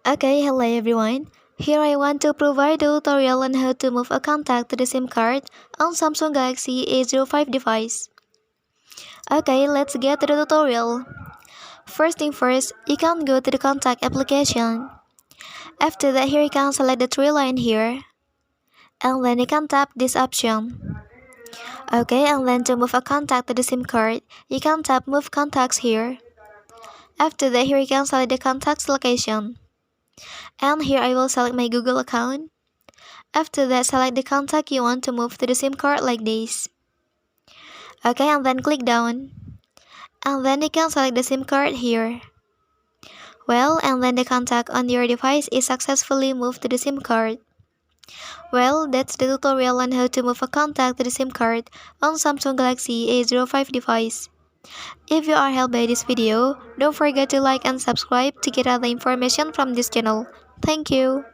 Okay, hello everyone. Here I want to provide a tutorial on how to move a contact to the SIM card on Samsung Galaxy A05 device. Okay, let's get to the tutorial. First thing first, you can go to the contact application. After that, here you can select the three line here. And then you can tap this option. Okay, and then to move a contact to the SIM card, you can tap move contacts here. After that, here you can select the contacts location. And here I will select my Google account. After that, select the contact you want to move to the SIM card like this. Okay, and then click down. And then you can select the SIM card here. Well, and then the contact on your device is successfully moved to the SIM card. Well, that's the tutorial on how to move a contact to the SIM card on Samsung Galaxy A05 device. If you are helped by this video, don't forget to like and subscribe to get other information from this channel. Thank you.